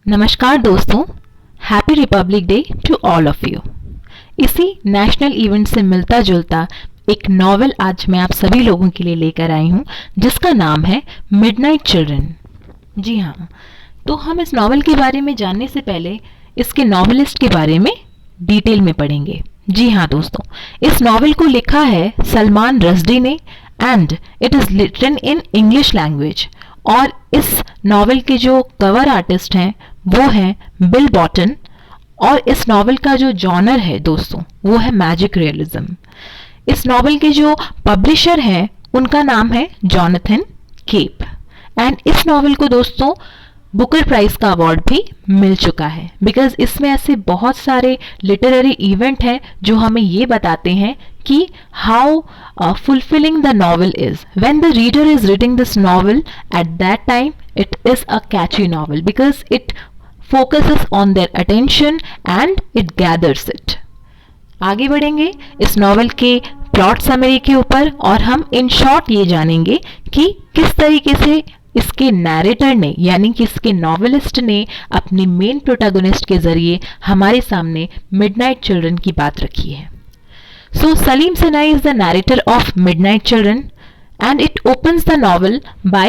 नमस्कार दोस्तों, happy republic day to all of you. इसी नेशनल इवेंट से मिलता जुलता एक नॉवेल आज मैं आप सभी लोगों के लिए लेकर आई हूँ, जिसका नाम है मिडनाइट चिल्ड्रन। जी हाँ, तो हम इस नॉवेल के बारे में जानने से पहले इसके नॉवेलिस्ट के बारे में डिटेल में पढ़ेंगे। जी हाँ दोस्तों, इस नॉवेल को लिखा है सलमान रश्दी ने and it is written in English language. और इस नॉवेल के जो कवर आर्टिस्ट हैं वो हैं बिल बॉटन। और इस नॉवेल का जो जॉनर है दोस्तों वो है मैजिक रियलिज्म। इस नॉवेल के जो पब्लिशर हैं उनका नाम है जॉनथन केप। एंड इस नॉवेल को दोस्तों बुकर प्राइज का अवार्ड भी मिल चुका है, बिकॉज इसमें ऐसे बहुत सारे लिटरेरी इवेंट हैं जो हमें ये बताते हैं कि how fulfilling the novel is. When the reader is reading this novel at that time, it is a catchy novel because it focuses on their attention and it gathers it. आगे बढ़ेंगे इस नॉवल के plot summary के ऊपर और हम in short ये जानेंगे कि किस तरीके से इसके नैरेटर ने यानी कि इसके नॉवेलिस्ट ने अपनी मेन प्रोटैगनिस्ट के जरिए हमारे सामने मिडनाइट चिल्ड्रन की बात रखी है। So Salim Sinai is the narrator of Midnight Children and it opens the novel by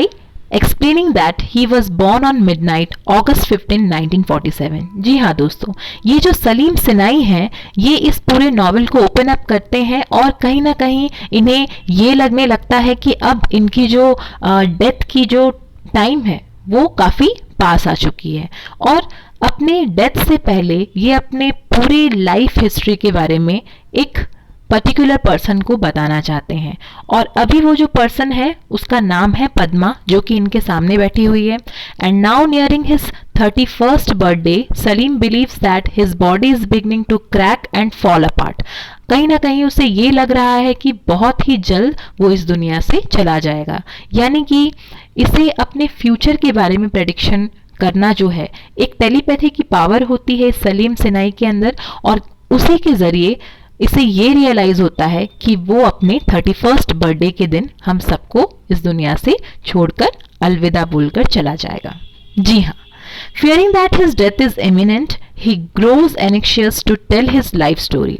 explaining that he was born on midnight August 15, 1947। जी हाँ दोस्तों, ये जो सलीम सिनाई हैं ये इस पूरे नॉवल को ओपन अप करते हैं और कहीं ना कहीं इन्हें ये लगने लगता है कि अब इनकी जो डेथ की जो टाइम है वो काफ़ी पास आ चुकी है और अपने डेथ से पहले ये अपने पूरी लाइफ हिस्ट्री के बारे में एक पर्टिकुलर पर्सन को बताना चाहते हैं। और अभी वो जो पर्सन है उसका नाम है पद्मा, जो कि इनके सामने बैठी हुई है। And now nearing his 31st birthday Saleem believes that his body is beginning to crack and fall apart. कहीं ना कहीं उसे ये लग रहा है कि बहुत ही जल्द वो इस दुनिया से चला जाएगा, यानी कि इसे अपने फ्यूचर के बारे में प्रेडिक्शन करना जो है एक टेलीपैथी की पावर होती है सलीम सिनाई के अंदर। और उसी के ज़रिए इसे ये रियलाइज होता है कि वो अपने 31st बर्थडे के दिन हम सबको इस दुनिया से छोड़कर अलविदा बोलकर चला जाएगा। जी हाँ, fearing that his death is imminent, he grows anxious to tell his life story।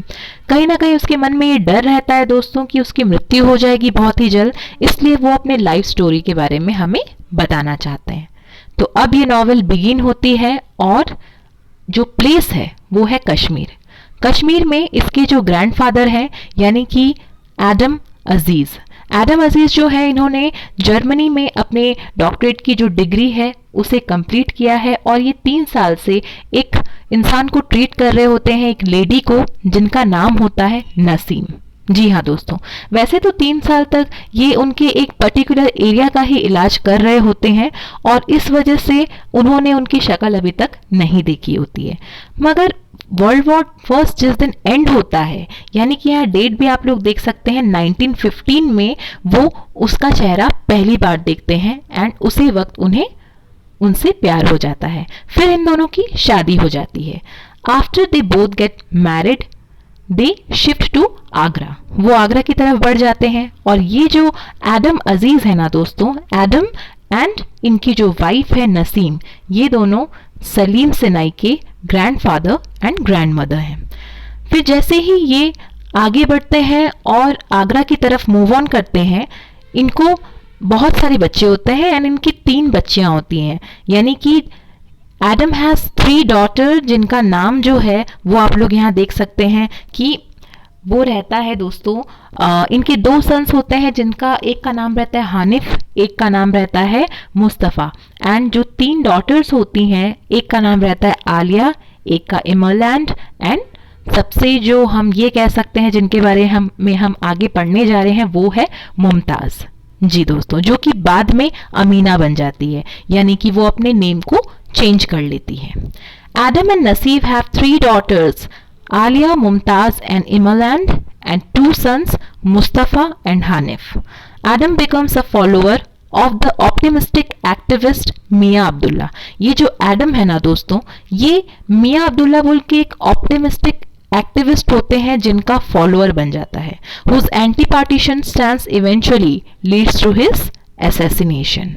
कहीं ना कहीं उसके मन में ये डर रहता है दोस्तों कि उसकी मृत्यु हो जाएगी बहुत ही जल्द, इसलिए वो अपने लाइफ स्टोरी के बारे में हमें बताना चाहते हैं। तो अब ये नॉवेल बिगिन होती है और जो प्लेस है वो है कश्मीर। कश्मीर में इसके जो ग्रैंडफादर हैं यानी कि एडम अजीज़ जो है इन्होंने जर्मनी में अपने डॉक्टरेट की जो डिग्री है उसे कंप्लीट किया है और ये 3 साल से एक इंसान को ट्रीट कर रहे होते हैं, एक लेडी को जिनका नाम होता है नसीम। जी हाँ दोस्तों, वैसे तो 3 साल तक ये उनके एक पर्टिकुलर एरिया का ही इलाज कर रहे होते हैं और इस वजह से उन्होंने उनकी शक्ल अभी तक नहीं देखी होती है। मगर वर्ल्ड वॉर फर्स्ट जिस दिन एंड होता है, यानी कि यहाँ डेट भी आप लोग देख सकते हैं 1915 में वो उसका चेहरा पहली बार देखते हैं एंड उसी वक्त उन्हें उनसे प्यार हो जाता है। फिर इन दोनों की शादी हो जाती है। After they both get married they shift to Agra. वो आगरा की तरफ बढ़ जाते हैं और ये जो एडम अजीज़ है ना दोस्तों, एडम एंड इनकी जो वाइफ है नसीम, ये दोनों सलीम सिनाई के ग्रैंडफादर एंड ग्रैंडमदर हैं। फिर जैसे ही ये आगे बढ़ते हैं और आगरा की तरफ मूव ऑन करते हैं, इनको बहुत सारे बच्चे होते हैं एंड इनकी 3 बच्चियां होती हैं, यानी कि एडम हैज़ 3 डॉटर जिनका नाम जो है वो आप लोग यहाँ देख सकते हैं कि वो रहता है दोस्तों। इनके 2 सन्स होते हैं जिनका एक का नाम रहता है हानिफ, एक का नाम रहता है मुस्तफ़ा। एंड जो 3 डॉटर्स होती हैं, एक का नाम रहता है आलिया, एक का इमरलैंड एंड सबसे जो हम ये कह सकते हैं जिनके बारे में हम आगे पढ़ने जा रहे हैं वो है मुमताज़। जी दोस्तों, जो कि बाद में अमीना बन जाती है, यानी कि वो अपने नेम को चेंज कर लेती है। Adam and Naseeb have 3 daughters, Alia, Mumtaz and Imaland, and 2 sons, Mustafa and Hanif. Adam becomes a follower of the optimistic activist मियाँ अब्दुल्ला। ये जो एडम है ना दोस्तों, ये मियाँ अब्दुल्ला बोल के एक ऑप्टिमिस्टिक एक्टिविस्ट होते हैं जिनका फॉलोअर बन जाता है। whose anti-partition stance eventually leads to his assassination।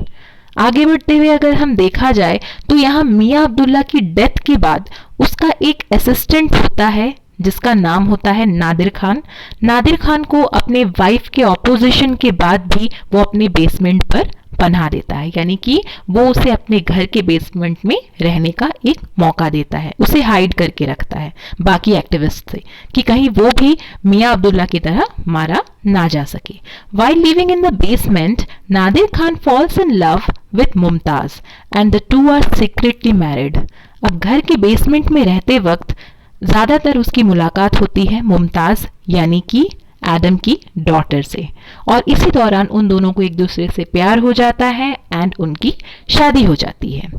आगे बढ़ते हुए अगर हम देखा जाए तो यहाँ मियाँ अब्दुल्ला की डेथ के बाद उसका एक असिस्टेंट होता है जिसका नाम होता है नादिर खान। नादिर खान को अपने वाइफ के ऑपोजिशन के बाद भी वो अपने बेसमेंट पर पनाह देता है, यानी कि वो उसे अपने घर के बेसमेंट में रहने का एक मौका देता है, उसे हाइड करके रखता है बाकी एक्टिविस्ट से कि कहीं वो भी मियाँ अब्दुल्ला की तरह मारा ना जा सके। While living in the basement, Nadir Khan falls in love with Mumtaz and the two are secretly married. अब घर के बेसमेंट में रहते वक्त ज्यादातर उसकी मुलाकात होती है मुमताज यानी कि एडम की डॉटर से, और इसी दौरान उन दोनों को एक दूसरे से प्यार हो जाता है एंड उनकी शादी हो जाती है।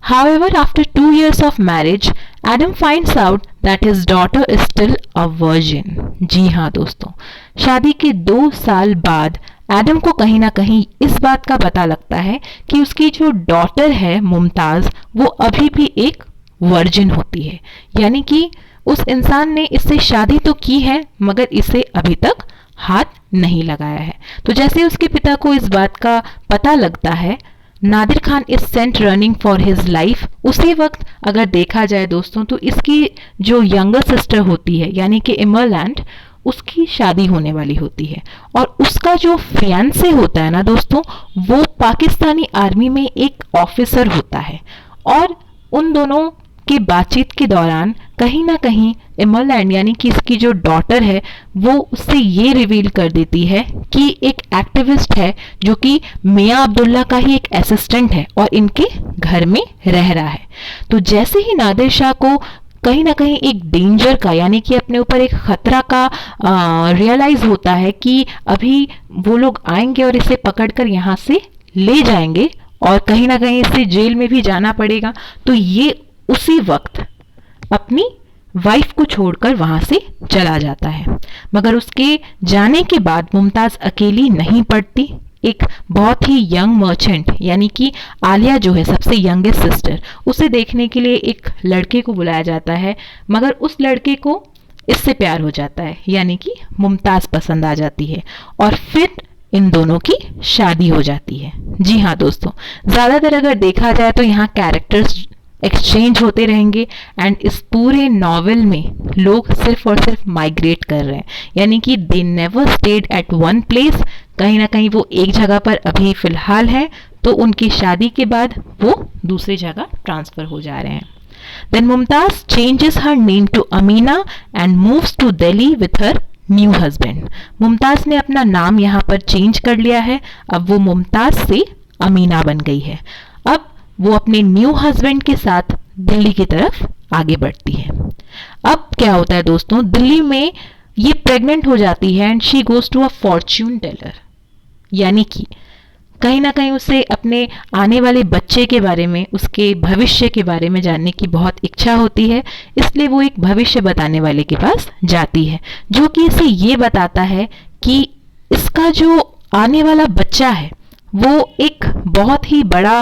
However, after 2 years of marriage, Adam finds out that his daughter is still a virgin. जी हाँ दोस्तों, शादी के 2 साल बाद एडम को कहीं ना कहीं इस बात का पता लगता है कि उसकी जो डॉटर है मुमताज वो अभी भी एक वर्जिन होती है, यानी कि उस इंसान ने इससे शादी तो की है मगर इसे अभी तक हाथ नहीं लगाया है। तो जैसे उसके पिता को इस बात का पता लगता है, Nadir Khan is sent running for his life. उसी वक्त अगर देखा जाए दोस्तों तो इसकी जो यंगर सिस्टर होती है यानी कि इमरलैंड, उसकी शादी होने वाली होती है और उसका जो फियांसे होता है ना दोस्तों, वो पाकिस्तानी आर्मी में एक ऑफिसर होता है। और उन दोनों की बातचीत के दौरान कहीं ना कहीं इमरलैंड यानी कि इसकी जो डॉटर है वो उससे ये रिवील कर देती है कि एक एक्टिविस्ट है जो कि मियाँ अब्दुल्ला का ही एक असिस्टेंट है और इनके घर में रह रहा है। तो जैसे ही नादिर शाह को कहीं ना कहीं एक डेंजर का यानी कि अपने ऊपर एक खतरा का रियलाइज होता है कि अभी वो लोग आएंगे और इसे पकड़कर यहाँ से ले जाएंगे और कहीं ना कहीं इसे जेल में भी जाना पड़ेगा, तो ये उसी वक्त अपनी वाइफ को छोड़कर वहां से चला जाता है। मगर उसके जाने के बाद मुमताज अकेली नहीं पड़ती, एक बहुत ही यंग मर्चेंट यानी कि आलिया जो है सबसे यंगेस्ट सिस्टर, उसे देखने के लिए एक लड़के को बुलाया जाता है, मगर उस लड़के को इससे प्यार हो जाता है यानी कि मुमताज पसंद आ जाती है और फिर इन दोनों की शादी हो जाती है। जी हाँ दोस्तों, ज्यादातर अगर देखा जाए तो यहाँ कैरेक्टर्स एक्सचेंज होते रहेंगे एंड इस पूरे नॉवेल में लोग सिर्फ और सिर्फ माइग्रेट कर रहे हैं, यानी कि they never stayed at one place. कहीं ना कहीं वो एक जगह पर अभी फिलहाल है, तो उनकी शादी के बाद वो दूसरी जगह ट्रांसफर हो जा रहे हैं। Then Mumtaz changes her name to Amina and moves to Delhi with her new husband. Mumtaz ने अपना नाम यहाँ पर चेंज कर लिया है, अब वो मुमताज से अमीना बन गई है। अब वो अपने न्यू हस्बैंड के साथ दिल्ली की तरफ आगे बढ़ती है। अब क्या होता है दोस्तों, दिल्ली में ये प्रेग्नेंट हो जाती है and she goes to a fortune teller, यानी कि कहीं ना कहीं उसे अपने आने वाले बच्चे के बारे में, उसके भविष्य के बारे में जानने की बहुत इच्छा होती है, इसलिए वो एक भविष्य बताने वाले के पास जाती है जो कि इसे ये बताता है कि इसका जो आने वाला बच्चा है वो एक बहुत ही बड़ा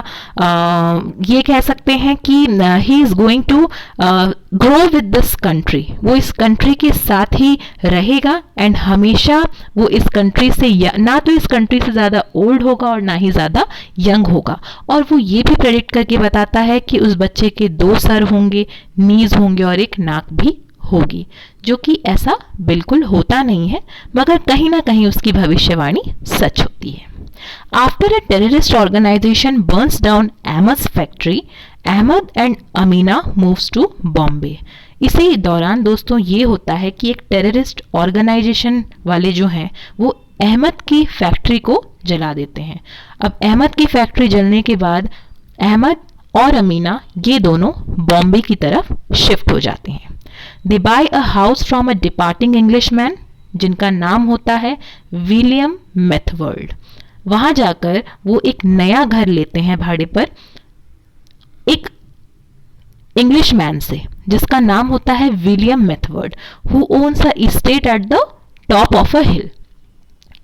ये कह सकते हैं कि he is going to grow with this country. वो इस कंट्री के साथ ही रहेगा एंड हमेशा वो इस कंट्री से ना तो इस कंट्री से ज़्यादा ओल्ड होगा और ना ही ज़्यादा यंग होगा। और वो ये भी प्रेडिक्ट करके बताता है कि उस बच्चे के 2 सर होंगे, नीज होंगे और एक नाक भी होगी, जो कि ऐसा बिल्कुल होता नहीं है, मगर कहीं ना कहीं उसकी भविष्यवाणी सच होती है। After a terrorist organization burns down Ahmed's factory, Ahmed and Amina moves to Bombay. इसी दौरान दोस्तों ये होता है कि एक टेररिस्ट ऑर्गेनाइजेशन वाले जो हैं वो अहमद की फैक्ट्री को जला देते हैं। अब अहमद की फैक्ट्री जलने के बाद अहमद और अमीना ये दोनों बॉम्बे की तरफ शिफ्ट हो जाते हैं। They buy a house from a departing Englishman जिनका नाम होता है विलियम मेथवर्ड। वहां जाकर वो एक नया घर लेते हैं भाड़े पर एक इंग्लिशमैन से जिसका नाम होता है William Methwold, who owns a estate at the top of a hill.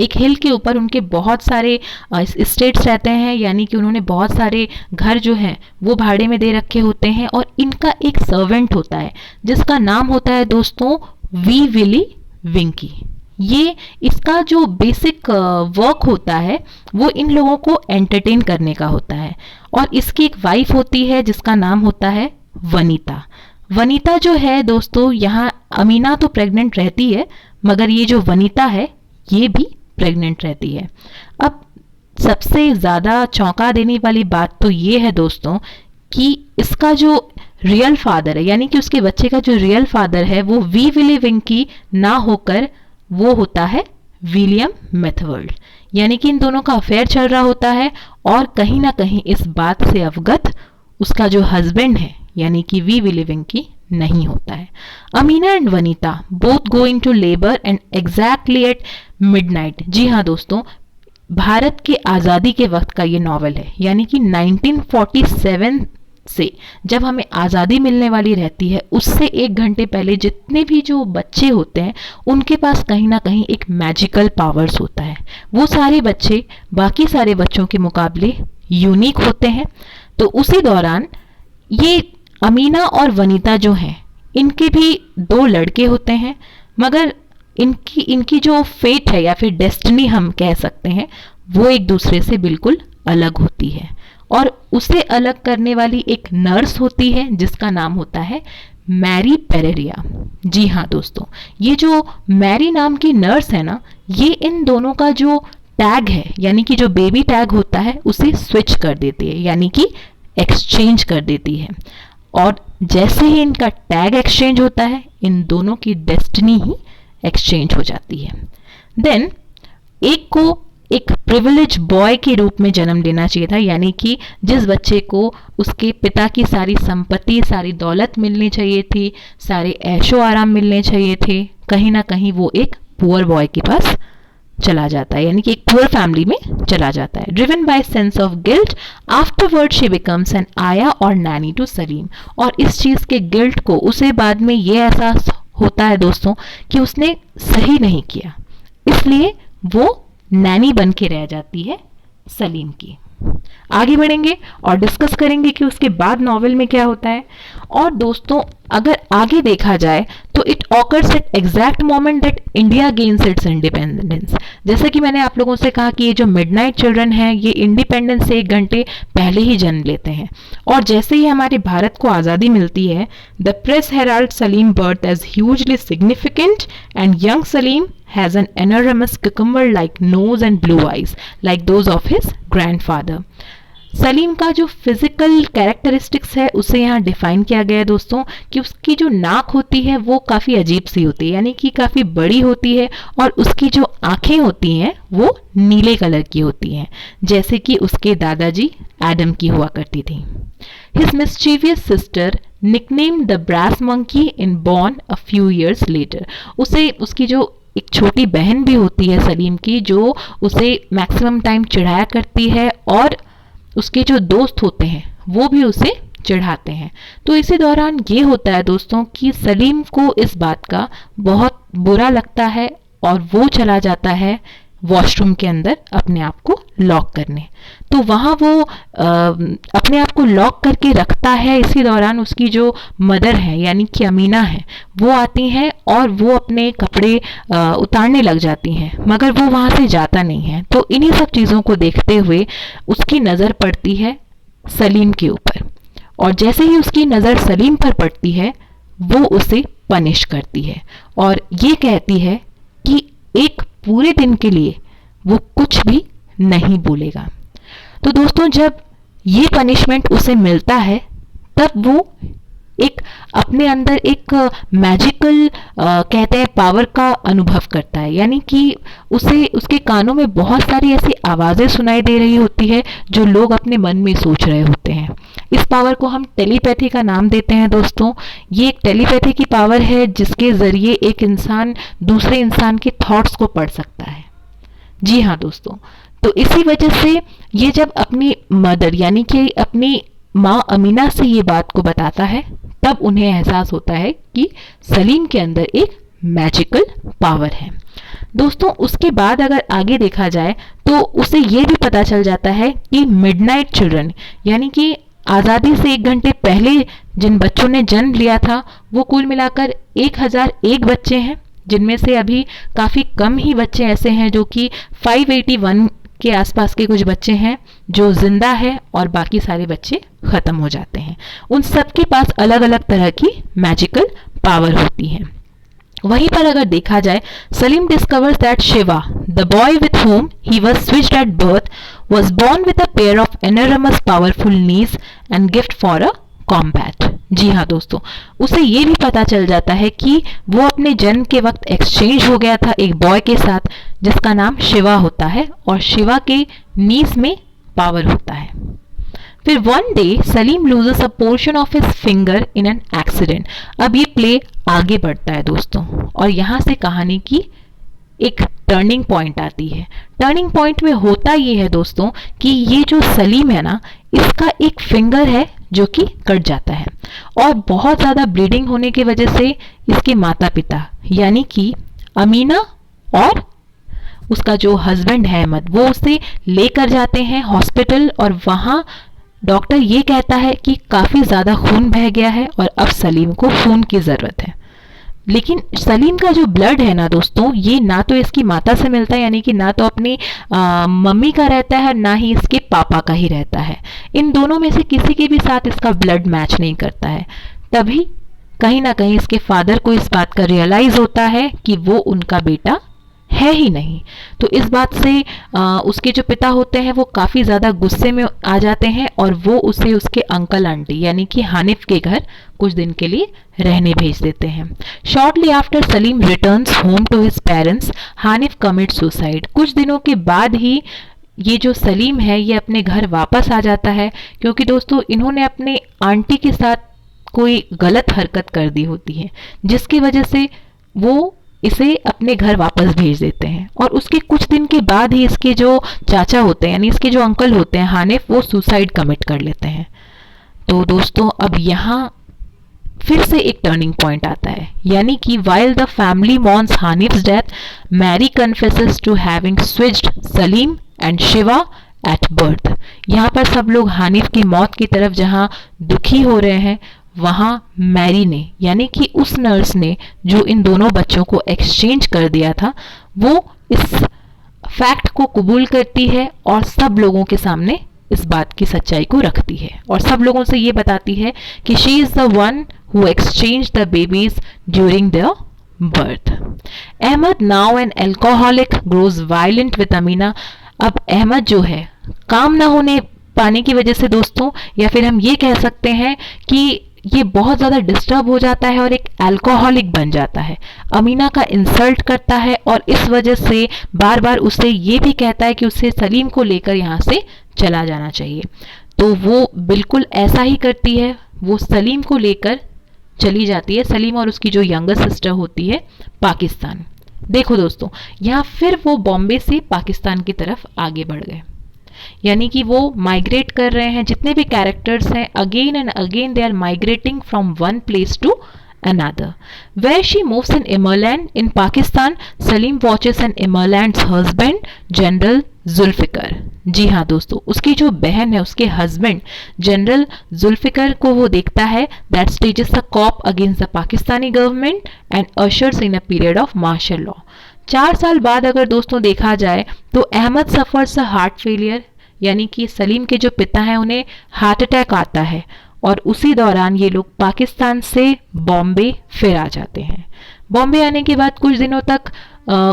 एक हिल के ऊपर उनके बहुत सारे एस्टेट्स रहते हैं, यानी कि उन्होंने बहुत सारे घर जो हैं वो भाड़े में दे रखे होते हैं। और इनका एक सर्वेंट होता है जिसका नाम होता है दोस्तों वी विली विंकी। ये इसका जो बेसिक वर्क होता है वो इन लोगों को एंटरटेन करने का होता है। और इसकी एक वाइफ होती है जिसका नाम होता है वनीता। वनीता जो है दोस्तों, यहाँ अमीना तो प्रेग्नेंट रहती है, मगर ये जो वनीता है ये भी प्रेग्नेंट रहती है। अब सबसे ज़्यादा चौंका देने वाली बात तो ये है दोस्तों कि इसका जो रियल फादर है, यानी कि उसके बच्चे का जो रियल फादर है, वो वी विली विंकी ना होकर वो होता है विलियम मेथवर्ल्ड। यानी कि इन दोनों का अफेयर चल रहा होता है और कहीं ना कहीं इस बात से अवगत उसका जो हस्बैंड है यानी कि वी विली विंकी नहीं होता है। Amina and Vanita both going to labour and exactly at midnight. जी हाँ दोस्तों, भारत के आज़ादी के वक्त का ये नॉवल है, यानी कि 1947 से जब हमें आज़ादी मिलने वाली रहती है उससे 1 घंटे पहले जितने भी जो बच्चे होते हैं उनके पास कहीं ना कहीं एक मैजिकल पावर्स होता है। वो सारे बच्चे बाकी सारे बच्चों के मुकाबले यूनिक होते हैं। तो उसी दौरान ये अमीना और वनीता जो हैं, इनके भी 2 लड़के होते हैं, मगर इनकी जो फेट है या फिर डेस्टिनी हम कह सकते हैं वो एक दूसरे से बिल्कुल अलग होती है। और उसे अलग करने वाली एक नर्स होती है जिसका नाम होता है मैरी पेरेरिया। जी हाँ दोस्तों, ये जो मैरी नाम की नर्स है ना, ये इन दोनों का जो टैग है यानी कि जो बेबी टैग होता है उसे स्विच कर देती है, यानी कि एक्सचेंज कर देती है। और जैसे ही इनका टैग एक्सचेंज होता है इन दोनों की डेस्टिनी ही एक्सचेंज हो जाती है। देन एक को एक प्रिविलेज बॉय के रूप में जन्म लेना चाहिए था, यानी कि जिस बच्चे को उसके पिता की सारी संपत्ति, सारी दौलत मिलनी चाहिए थी, सारे ऐशो आराम मिलने चाहिए थे, कहीं ना कहीं वो एक पुअर बॉय के पास चला जाता है, यानी कि एक पुअर फैमिली में चला जाता है। Driven by sense of guilt afterward she becomes N आया और नैनी टू सलीम। और इस चीज़ के गिल्ट को उसे बाद में ये एहसास होता है दोस्तों कि उसने सही नहीं किया, इसलिए वो नैनी बन के रह जाती है सलीम की। आगे बढ़ेंगे और डिस्कस करेंगे कि उसके बाद नॉवेल में क्या होता है। और दोस्तों अगर आगे देखा जाए तो it occurs eight exact moment that India gains it's independence. जैसे कि मैंने आप लोगों से कहा कि ये जो मिडनाइट चिल्ड्रन हैं ये इंडिपेंडेंस से 1 घंटे पहले ही जन्म लेते हैं। और जैसे ही हमारे भारत को आज़ादी मिलती है, the press herald Saleem birth as hugely significant and young Saleem has an enormous cucumber-like nose and blue eyes, like those of his grandfather. Salim का जो फिजिकल कैरेक्टरिस्टिक्स है उसे यहाँ डिफाइन किया गया है दोस्तों कि उसकी जो नाक होती है वो काफ़ी अजीब सी होती है, यानी कि काफ़ी बड़ी होती है, और उसकी जो आँखें होती हैं वो नीले कलर की होती हैं, जैसे कि उसके दादाजी एडम की हुआ करती थी। His mischievous sister nicknamed the brass monkey and born a few years later. उसे उसकी जो एक छोटी बहन भी होती है सलीम की, जो उसे मैक्सिमम टाइम चिढ़ाया करती है, और उसके जो दोस्त होते हैं वो भी उसे चिढ़ाते हैं। तो इसी दौरान ये होता है दोस्तों कि सलीम को इस बात का बहुत बुरा लगता है और वो चला जाता है वॉशरूम के अंदर अपने आप को लॉक करने। तो वहाँ वो अपने आप को लॉक करके रखता है। इसी दौरान उसकी जो मदर है यानी कि अमीना है वो आती हैं और वो अपने कपड़े उतारने लग जाती हैं, मगर वो वहाँ से जाता नहीं है। तो इन्हीं सब चीज़ों को देखते हुए उसकी नज़र पड़ती है सलीम के ऊपर, और जैसे ही उसकी नज़र सलीम पर पड़ती है वो उसे पनिश करती है और ये कहती है कि एक पूरे दिन के लिए वो कुछ भी नहीं बोलेगा। तो दोस्तों जब ये पनिशमेंट उसे मिलता है तब वो एक अपने अंदर एक मैजिकल कहते हैं पावर का अनुभव करता है, यानी कि उसे उसके कानों में बहुत सारी ऐसी आवाज़ें सुनाई दे रही होती है जो लोग अपने मन में सोच रहे होते हैं। इस पावर को हम टेलीपैथी का नाम देते हैं दोस्तों। ये एक टेलीपैथी की पावर है जिसके ज़रिए एक इंसान दूसरे इंसान के थॉट्स को पढ़ सकता है। जी हाँ दोस्तों, तो इसी वजह से ये जब अपनी मदर यानी कि अपनी माँ अमीना से ये बात को बताता है तब उन्हें एहसास होता है कि सलीम के अंदर एक मैजिकल पावर है। दोस्तों उसके बाद अगर आगे देखा जाए तो उसे ये भी पता चल जाता है कि मिडनाइट चिल्ड्रन यानी कि आज़ादी से 1 घंटे पहले जिन बच्चों ने जन्म लिया था वो कुल मिलाकर 1001 बच्चे हैं जिनमें से अभी काफ़ी कम ही बच्चे ऐसे हैं जो कि 581 के आसपास के कुछ बच्चे हैं जो जिंदा है और बाकी सारे बच्चे ख़त्म हो जाते हैं। उन सब के पास अलग अलग तरह की मैजिकल पावर होती है। वहीं पर अगर देखा जाए, Salim discovers that Shiva, the boy with whom he was switched at birth, was born with a pair of enormous powerful knees and gift for a combat। जी हाँ दोस्तों, उसे ये भी पता चल जाता है कि वो अपने जन्म के वक्त एक्सचेंज हो गया था एक बॉय के साथ जिसका नाम शिवा होता है और शिवा के नीज में पावर होता है। फिर one day Salim loses a portion of his finger in an accident. अब ये प्ले आगे बढ़ता है दोस्तों और यहाँ से कहानी की एक टर्निंग पॉइंट आती है। टर्निंग पॉइंट में होता ये है दोस्तों कि ये जो सलीम है ना, इसका एक फिंगर है जो कि कट जाता है और बहुत ज़्यादा ब्लीडिंग होने की वजह से इसके माता पिता यानी कि अमीना और उसका जो हस्बैंड है अहमद, वो उसे लेकर जाते हैं हॉस्पिटल और वहाँ डॉक्टर ये कहता है कि काफ़ी ज़्यादा खून बह गया है और अब सलीम को खून की ज़रूरत है। लेकिन सलीम का जो ब्लड है ना दोस्तों, ये ना तो इसकी माता से मिलता है, यानी कि ना तो अपनी मम्मी का रहता है, ना ही इसके पापा का ही रहता है। इन दोनों में से किसी के भी साथ इसका ब्लड मैच नहीं करता है। तभी कहीं ना कहीं इसके फादर को इस बात का रियलाइज़ होता है कि वो उनका बेटा है ही नहीं। तो इस बात से उसके जो पिता होते हैं वो काफ़ी ज़्यादा गुस्से में आ जाते हैं और वो उसे उसके अंकल आंटी यानी कि हानिफ के घर कुछ दिन के लिए रहने भेज देते हैं। Shortly after Saleem returns home to his parents, Hanif commit suicide. कुछ दिनों के बाद ही ये जो सलीम है ये अपने घर वापस आ जाता है क्योंकि दोस्तों इन्होंने अपने आंटी के साथ कोई गलत हरकत कर दी होती है जिसकी वजह से वो इसे अपने घर वापस भेज देते हैं और उसके कुछ दिन के बाद ही इसके जो चाचा होते हैं यानी इसके जो अंकल होते हैं हानिफ, वो सुसाइड कमिट कर लेते हैं। तो दोस्तों अब यहाँ फिर से एक टर्निंग पॉइंट आता है, यानी कि while the family mourns Hanif's death, Mary confesses to having switched Salim and Shiva at birth। यहाँ पर सब लोग हानिफ की मौत की तरफ जहाँ दुखी हो रहे हैं, वहाँ मैरी ने यानी कि उस नर्स ने जो इन दोनों बच्चों को एक्सचेंज कर दिया था, वो इस फैक्ट को कबूल करती है और सब लोगों के सामने इस बात की सच्चाई को रखती है और सब लोगों से ये बताती है कि she is the one who exchange the babies during their birth. Ahmed now an alcoholic grows violent with Amina. अब अहमद जो है काम ना होने पाने की वजह से दोस्तों, या फिर हम ये कह सकते हैं कि ये बहुत ज़्यादा डिस्टर्ब हो जाता है और एक अल्कोहलिक बन जाता है। अमीना का इंसल्ट करता है और इस वजह से बार बार उसे ये भी कहता है कि उसे सलीम को लेकर यहाँ से चला जाना चाहिए। तो वो बिल्कुल ऐसा ही करती है, वो सलीम को लेकर चली जाती है, सलीम और उसकी जो यंगर सिस्टर होती है पाकिस्तान। देखो दोस्तों, यहाँ फिर वो बॉम्बे से पाकिस्तान की तरफ आगे बढ़ गए, यानी कि वो माइग्रेट कर रहे हैं। जितने भी कैरेक्टर्स हैं again and again they are migrating from one place to another. Where she moves in Emerland in Pakistan, Salim watches an Emerland's husband, General जुल्फ़िकर। जी हाँ दोस्तों, उसकी जो बहन है उसके हस्बैंड जनरल जुल्फ़िकर को वो देखता है that stages a coup against the Pakistani government and ushers in a period of martial law. 4 साल बाद अगर दोस्तों देखा जाए तो Ahmed suffers a heart failure, यानी कि सलीम के जो पिता हैं उन्हें हार्ट अटैक आता है और उसी दौरान ये लोग पाकिस्तान से बॉम्बे फिर आ जाते हैं। बॉम्बे आने के बाद कुछ दिनों तक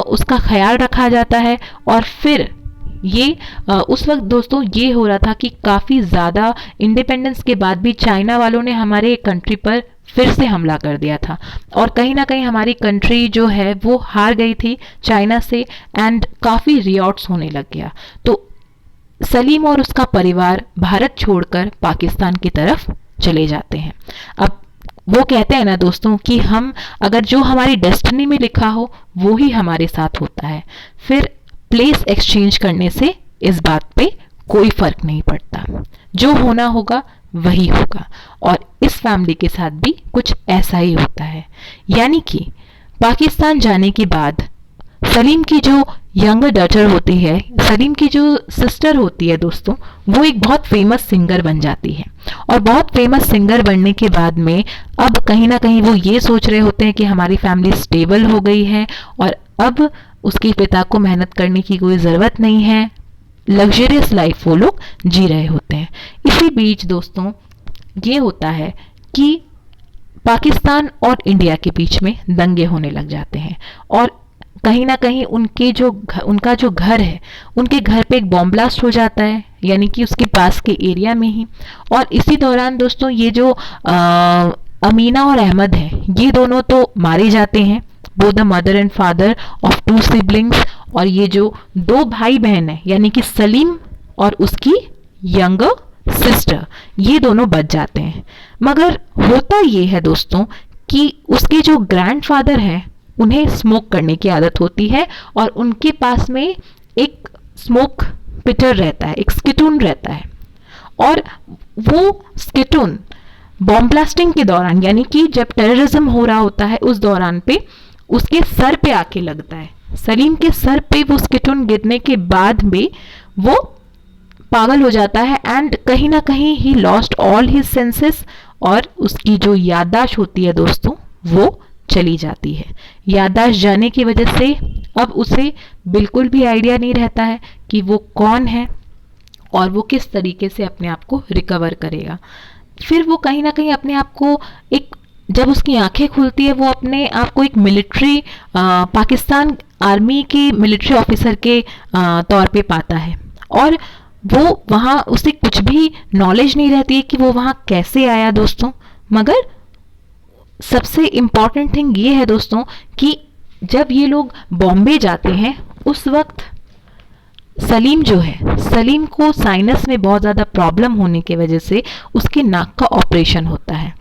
उसका ख्याल रखा जाता है और फिर ये उस वक्त दोस्तों ये हो रहा था कि काफ़ी ज़्यादा इंडिपेंडेंस के बाद भी चाइना वालों ने हमारे कंट्री पर फिर से हमला कर दिया था और कहीं ना कहीं हमारी कंट्री जो है वो हार गई थी चाइना से एंड काफ़ी रियॉट्स होने लग गया। तो सलीम और उसका परिवार भारत छोड़कर पाकिस्तान की तरफ चले जाते हैं। अब वो कहते हैं ना दोस्तों कि हम अगर जो हमारी डेस्टिनी में लिखा हो वो ही हमारे साथ होता है, फिर प्लेस एक्सचेंज करने से इस बात पे कोई फर्क नहीं पड़ता, जो होना होगा वही होगा। और इस फैमिली के साथ भी कुछ ऐसा ही होता है, यानी कि पाकिस्तान जाने के बाद सलीम की जो यंगर डॉटर होती है, सलीम की जो सिस्टर होती है दोस्तों, वो एक बहुत फेमस सिंगर बन जाती है। और बहुत फेमस सिंगर बनने के बाद में अब कहीं ना कहीं वो ये सोच रहे होते हैं कि हमारी फैमिली स्टेबल हो गई है और अब उसके पिता को मेहनत करने की कोई ज़रूरत नहीं है, लग्जरियस लाइफ वो लोग जी रहे होते हैं। इसी बीच दोस्तों ये होता है कि पाकिस्तान और इंडिया के बीच में दंगे होने लग जाते हैं और कहीं ना कहीं उनका जो घर है, उनके घर पे एक बॉम्ब ब्लास्ट हो जाता है, यानी कि उसके पास के एरिया में ही। और इसी दौरान दोस्तों ये जो अमीना और अहमद हैं, ये दोनों तो मारे जाते हैं, both the mother and father of to siblings. और ये जो दो भाई बहन हैं, यानी कि सलीम और उसकी यंगर सिस्टर, ये दोनों बच जाते हैं। मगर होता ये है दोस्तों कि उसके जो ग्रैंडफादर हैं, उन्हें स्मोक करने की आदत होती है और उनके पास में एक स्मोक पिटर रहता है, एक स्किटून रहता है। और वो स्किटून बॉम्ब ब्लास्टिंग के दौरान, यानी कि जब टेररिज्म हो रहा होता है उस दौरान पे उसके सर पे आके लगता है। सलीम के सर पे वो स्किटून गिरने के बाद में वो पागल हो जाता है एंड कहीं ना कहीं he lost all his senses और उसकी जो याददाश्त होती है दोस्तों वो चली जाती है। याददाश्त जाने की वजह से अब उसे बिल्कुल भी आइडिया नहीं रहता है कि वो कौन है और वो किस तरीके से अपने आप को रिकवर करेगा। फिर वो कहीं ना कहीं अपने आप को एक, जब उसकी आंखें खुलती है वो अपने आप को एक मिलिट्री पाकिस्तान आर्मी के मिलिट्री ऑफिसर के तौर पे पाता है। और वो वहाँ उसे कुछ भी नॉलेज नहीं रहती है कि वो वहाँ कैसे आया दोस्तों। मगर सबसे इम्पॉर्टेंट थिंग ये है दोस्तों कि जब ये लोग बॉम्बे जाते हैं उस वक्त सलीम जो है, सलीम को साइनस में बहुत ज़्यादा प्रॉब्लम होने की वजह से उसके नाक का ऑपरेशन होता है।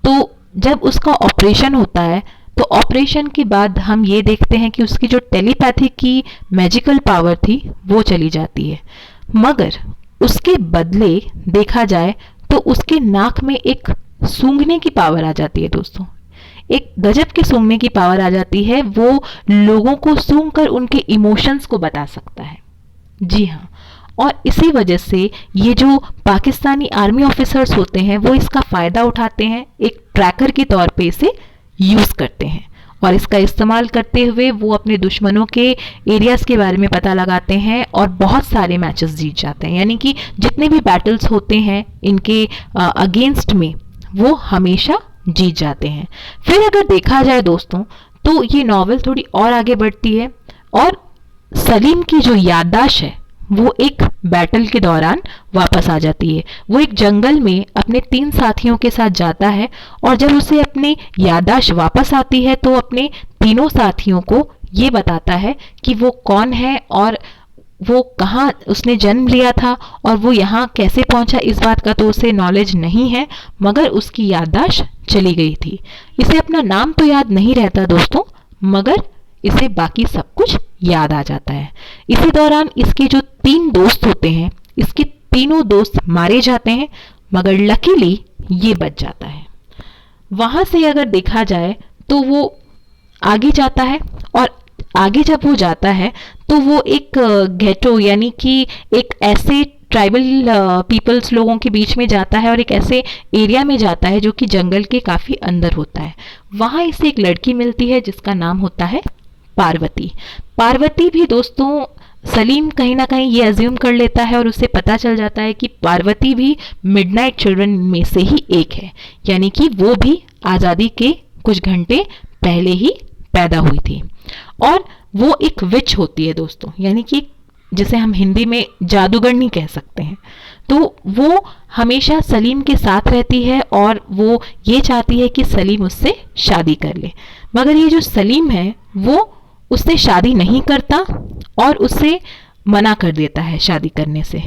तो जब उसका ऑपरेशन होता है तो ऑपरेशन के बाद हम ये देखते हैं कि उसकी जो टेलीपैथी की मैजिकल पावर थी वो चली जाती है। मगर उसके बदले देखा जाए तो उसके नाक में एक सूंघने की पावर आ जाती है दोस्तों, एक गजब के सूंघने की पावर आ जाती है। वो लोगों को सूंघकर उनके इमोशंस को बता सकता है। जी हाँ, और इसी वजह से ये जो पाकिस्तानी आर्मी ऑफिसर्स होते हैं वो इसका फ़ायदा उठाते हैं, एक ट्रैकर के तौर पे इसे यूज़ करते हैं और इसका इस्तेमाल करते हुए वो अपने दुश्मनों के एरियाज़ के बारे में पता लगाते हैं और बहुत सारे मैचेस जीत जाते हैं। यानी कि जितने भी बैटल्स होते हैं इनके अगेंस्ट में वो हमेशा जीत जाते हैं। फिर अगर देखा जाए दोस्तों तो ये नॉवेल थोड़ी और आगे बढ़ती है और सलीम की जो याददाश्त है वो एक बैटल के दौरान वापस आ जाती है। वो एक जंगल में अपने 3 साथियों के साथ जाता है और जब उसे अपनी याददाश्त वापस आती है तो अपने तीनों साथियों को ये बताता है कि वो कौन है और वो कहाँ उसने जन्म लिया था और वो यहाँ कैसे पहुँचा, इस बात का तो उसे नॉलेज नहीं है, मगर उसकी याददाश्त चली गई थी। इसे अपना नाम तो याद नहीं रहता दोस्तों, मगर इसे बाकी सब कुछ याद आ जाता है। इसी दौरान इसके जो 3 दोस्त होते हैं, इसके तीनों दोस्त मारे जाते हैं, मगर लकीली ये बच जाता है। वहाँ से अगर देखा जाए तो वो आगे जाता है और आगे जब वो जाता है तो वो एक गेटो यानी कि एक ऐसे ट्राइबल पीपल्स लोगों के बीच में जाता है और एक ऐसे एरिया में जाता है जो कि जंगल के काफ़ी अंदर होता है। वहाँ इसे एक लड़की मिलती है जिसका नाम होता है पार्वती। पार्वती भी दोस्तों सलीम कहीं ना कहीं ये अज्यूम कर लेता है और उसे पता चल जाता है कि पार्वती भी मिडनाइट चिल्ड्रन में से ही एक है, यानी कि वो भी आज़ादी के कुछ घंटे पहले ही पैदा हुई थी। और वो एक विच होती है दोस्तों, यानी कि जिसे हम हिंदी में जादूगरनी कह सकते हैं। तो वो हमेशा सलीम के साथ रहती है और वो ये चाहती है कि सलीम उससे शादी कर ले, मगर ये जो सलीम है वो उससे शादी नहीं करता और उससे मना कर देता है शादी करने से।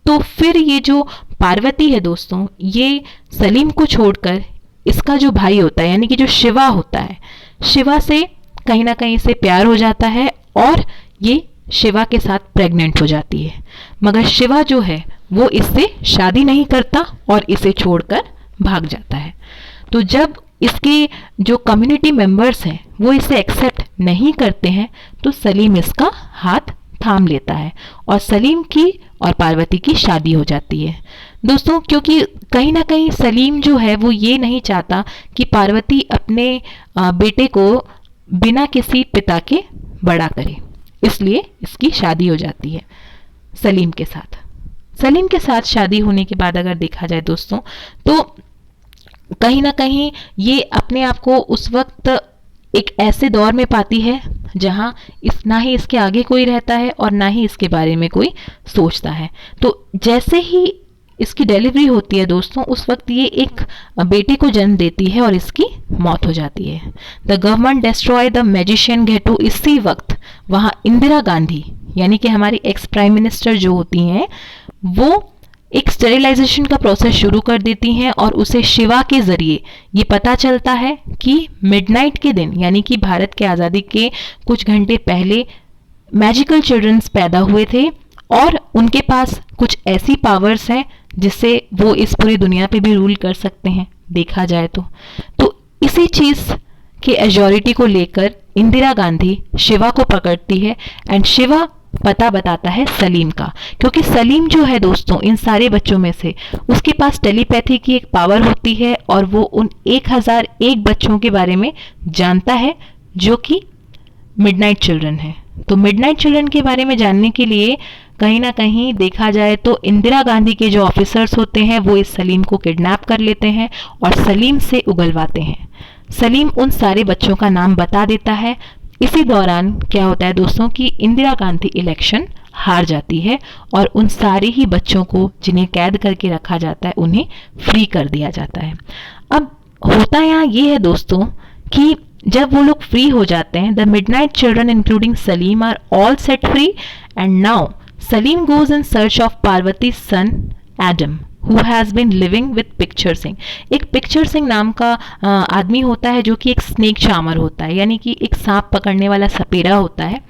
तो फिर ये जो पार्वती है दोस्तों, ये सलीम को छोड़कर इसका जो भाई होता है यानी कि जो शिवा होता है, शिवा से कहीं ना कहीं इसे प्यार हो जाता है और ये शिवा के साथ प्रेग्नेंट हो जाती है। मगर शिवा जो है वो इससे शादी नहीं करता और इसे छोड़कर भाग जाता है। तो जब इसके जो कम्युनिटी मेंबर्स हैं वो इसे एक्सेप्ट नहीं करते हैं तो सलीम इसका हाथ थाम लेता है और सलीम की और पार्वती की शादी हो जाती है दोस्तों। क्योंकि कहीं ना कहीं सलीम जो है वो ये नहीं चाहता कि पार्वती अपने बेटे को बिना किसी पिता के बड़ा करे, इसलिए इसकी शादी हो जाती है सलीम के साथ। सलीम के साथ शादी होने के बाद अगर देखा जाए दोस्तों तो कहीं ना कहीं ये अपने आप को उस वक्त एक ऐसे दौर में पाती है जहां ना ही इसके आगे कोई रहता है और ना ही इसके बारे में कोई सोचता है। तो जैसे ही इसकी डिलीवरी होती है दोस्तों, उस वक्त ये एक बेटे को जन्म देती है और इसकी मौत हो जाती है। The government destroy the magician ghetto. इसी वक्त वहाँ इंदिरा गांधी यानी कि हमारी एक्स प्राइम मिनिस्टर जो होती हैं वो एक स्टेरिलाइजेशन का प्रोसेस शुरू कर देती हैं और उसे शिवा के जरिए ये पता चलता है कि मिडनाइट के दिन यानी कि भारत के आज़ादी के कुछ घंटे पहले मैजिकल चिल्ड्रंस पैदा हुए थे और उनके पास कुछ ऐसी पावर्स हैं जिससे वो इस पूरी दुनिया पे भी रूल कर सकते हैं देखा जाए तो इसी चीज़ के एजोरिटी को लेकर इंदिरा गांधी शिवा को पकड़ती है एंड शिवा पता बताता है सलीम का। क्योंकि सलीम जो है दोस्तों इन सारे बच्चों में से उसके पास टेलीपैथी की एक पावर होती है और वो उन 1001 बच्चों के बारे में जानता है जो कि मिडनाइट चिल्ड्रन है। तो मिडनाइट चिल्ड्रन के बारे में जानने के लिए कहीं ना कहीं देखा जाए तो इंदिरा गांधी के जो ऑफिसर्स होते हैं वो इस सलीम को किडनैप कर लेते हैं और सलीम से उगलवाते हैं। सलीम उन सारे बच्चों का नाम बता देता है। इसी दौरान क्या होता है दोस्तों कि इंदिरा गांधी इलेक्शन हार जाती है और उन सारे ही बच्चों को जिन्हें कैद करके रखा जाता है उन्हें फ्री कर दिया जाता है। अब होता यहाँ ये है दोस्तों कि जब वो लोग फ्री हो जाते हैं, the midnight children including Saleem are all set free and now Saleem goes in search of Parvati son Adam who has been living with Picture Singh. एक पिक्चर सिंह नाम का आदमी होता है जो कि एक स्नेक चार्मर होता है यानी कि एक सांप पकड़ने वाला सपेरा होता है।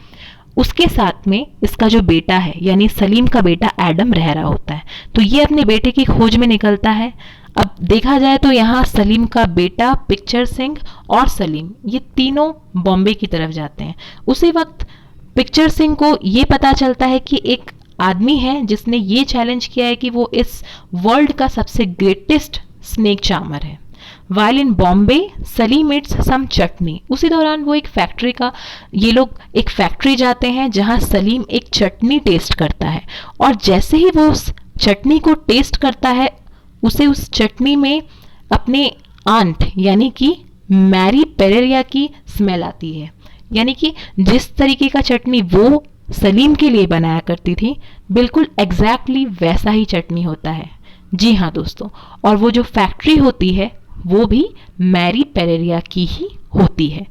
उसके साथ में इसका जो बेटा है यानी सलीम का बेटा एडम रह रहा होता है। तो ये अपने बेटे की खोज में निकलता है। अब देखा जाए तो यहाँ सलीम का बेटा, पिक्चर सिंह और सलीम ये तीनों बॉम्बे की तरफ जाते हैं। उसी वक्त पिक्चर सिंह को ये पता चलता है कि एक आदमी है जिसने ये चैलेंज किया है कि वो इस वर्ल्ड का सबसे ग्रेटेस्ट स्नेक चार्मर है। While in Bombay Saleem eats some chutney. उसी दौरान वो ये लोग एक फैक्ट्री जाते हैं जहां सलीम एक चटनी टेस्ट करता है और जैसे ही वो उस चटनी को टेस्ट करता है उसे उस चटनी में अपने आंट यानी कि मैरी पेरेरिया की स्मेल आती है। यानी कि जिस तरीके का चटनी वो सलीम के लिए बनाया करती थी बिल्कुल एग्जैक्टली वैसा ही चटनी होता है। जी हाँ दोस्तों, और वो जो फैक्ट्री होती है वो भी मैरी पेरेरिया की ही होती है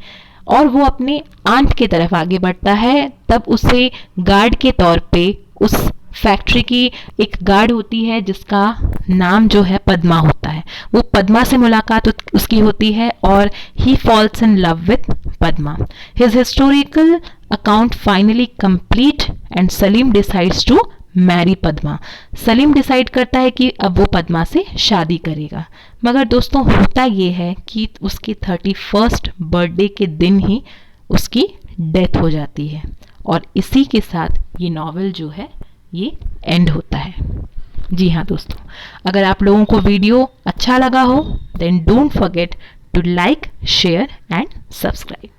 और वो अपने आंट के तरफ आगे बढ़ता है। तब उसे गार्ड के तौर पे उस फैक्ट्री की एक गार्ड होती है जिसका नाम जो है पद्मा होता है। वो पद्मा से मुलाकात उसकी होती है और he falls in love with Padma. His historical account finally complete and Saleem decides to marry Padma. Saleem decide करता है कि अब वो पद्मा से शादी करेगा। मगर दोस्तों होता ये है कि उसकी 31st बर्थडे के दिन ही उसकी डेथ हो जाती है और इसी के साथ ये नॉवेल जो है ये एंड होता है। जी हाँ दोस्तों, अगर आप लोगों को वीडियो अच्छा लगा हो then don't forget to like, share and subscribe.